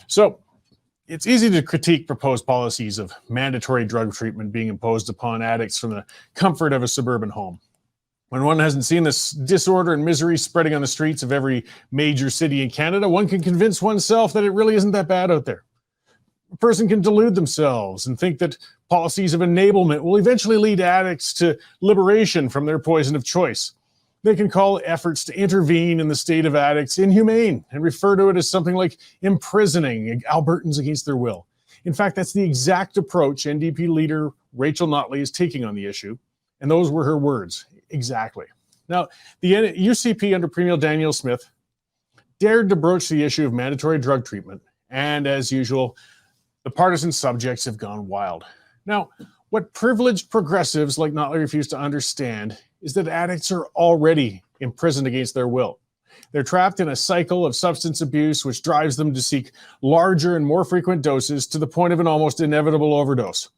So it's easy to critique proposed policies of mandatory drug treatment being imposed upon addicts from the comfort of a suburban home. When one hasn't seen this disorder and misery spreading on the streets of every major city in Canada, one can convince oneself that it really isn't that bad out there. A person can delude themselves and think that policies of enablement will eventually lead addicts to liberation from their poison of choice. They can call efforts to intervene in the state of addicts inhumane and refer to it as something like imprisoning Albertans against their will. In fact, that's the exact approach NDP leader Rachel Notley is taking on the issue, and those were her words. Exactly. Now, the UCP under Premier Danielle Smith dared to broach the issue of mandatory drug treatment, and as usual, the partisan subjects have gone wild. Now, what privileged progressives like Notley refuse to understand is that addicts are already imprisoned against their will. They're trapped in a cycle of substance abuse, which drives them to seek larger and more frequent doses to the point of an almost inevitable overdose.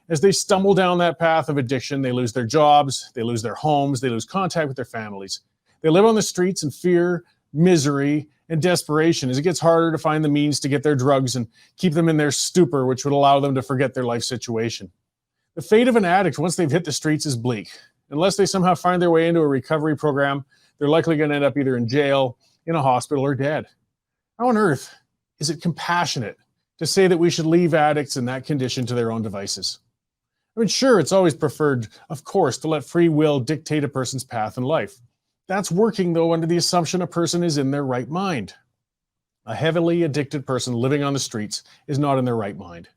As they stumble down that path of addiction, they lose their jobs, they lose their homes, they lose contact with their families. They live on the streets in fear, misery, and desperation as it gets harder to find the means to get their drugs and keep them in their stupor, which would allow them to forget their life situation. The fate of an addict once they've hit the streets is bleak. Unless they somehow find their way into a recovery program, they're likely going to end up either in jail, in a hospital, or dead. How on earth is it compassionate to say that we should leave addicts in that condition to their own devices? I mean, sure, it's always preferred, of course, to let free will dictate a person's path in life. That's working, though, under the assumption a person is in their right mind. A heavily addicted person living on the streets is not in their right mind.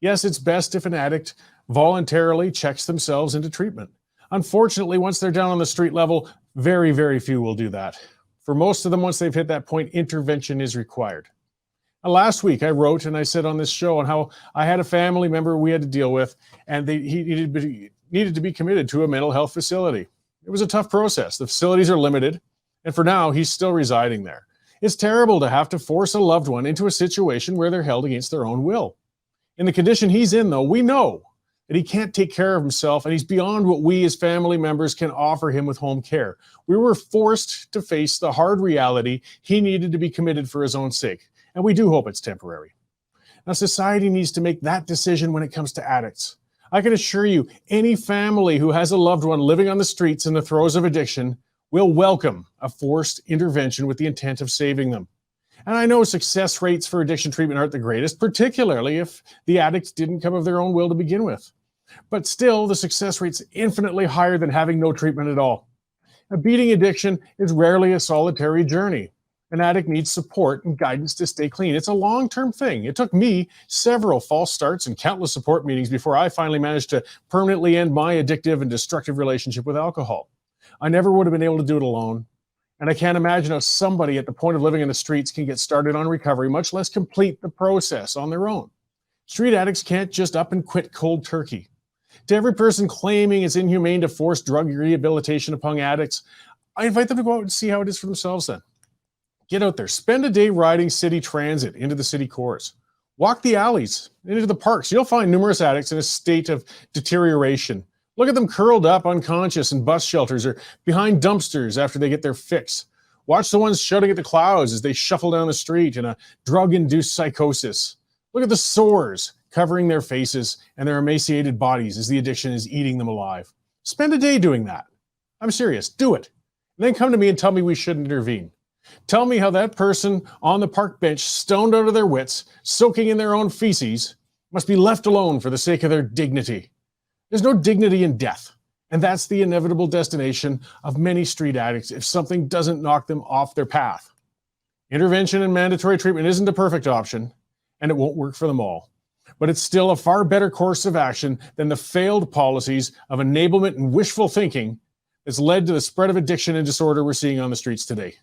Yes, it's best if an addict voluntarily checks themselves into treatment. Unfortunately, once they're down on the street level, very, very few will do that. For most of them, once they've hit that point, intervention is required. Last week, I wrote and I said on this show on how I had a family member we had to deal with, and he needed to be committed to a mental health facility. It was a tough process. The facilities are limited, and for now, he's still residing there. It's terrible to have to force a loved one into a situation where they're held against their own will. In the condition he's in, though, we know that he can't take care of himself, and he's beyond what we as family members can offer him with home care. We were forced to face the hard reality he needed to be committed for his own sake. And we do hope it's temporary. Now, society needs to make that decision when it comes to addicts. I can assure you, any family who has a loved one living on the streets in the throes of addiction will welcome a forced intervention with the intent of saving them. And I know success rates for addiction treatment aren't the greatest, particularly if the addicts didn't come of their own will to begin with. But still, the success rate's infinitely higher than having no treatment at all. Now, beating addiction is rarely a solitary journey. An addict needs support and guidance to stay clean. It's a long-term thing. It took me several false starts and countless support meetings before I finally managed to permanently end my addictive and destructive relationship with alcohol. I never would have been able to do it alone. And I can't imagine how somebody at the point of living in the streets can get started on recovery, much less complete the process on their own. Street addicts can't just up and quit cold turkey. To every person claiming it's inhumane to force drug rehabilitation upon addicts, I invite them to go out and see how it is for themselves then. Get out there, spend a day riding city transit into the city cores. Walk the alleys, into the parks. You'll find numerous addicts in a state of deterioration. Look at them curled up unconscious in bus shelters or behind dumpsters after they get their fix. Watch the ones shouting at the clouds as they shuffle down the street in a drug-induced psychosis. Look at the sores covering their faces and their emaciated bodies as the addiction is eating them alive. Spend a day doing that. I'm serious, do it. And then come to me and tell me we shouldn't intervene. Tell me how that person on the park bench, stoned out of their wits, soaking in their own feces, must be left alone for the sake of their dignity. There's no dignity in death, and that's the inevitable destination of many street addicts if something doesn't knock them off their path. Intervention and mandatory treatment isn't a perfect option, and it won't work for them all. But it's still a far better course of action than the failed policies of enablement and wishful thinking that's led to the spread of addiction and disorder we're seeing on the streets today.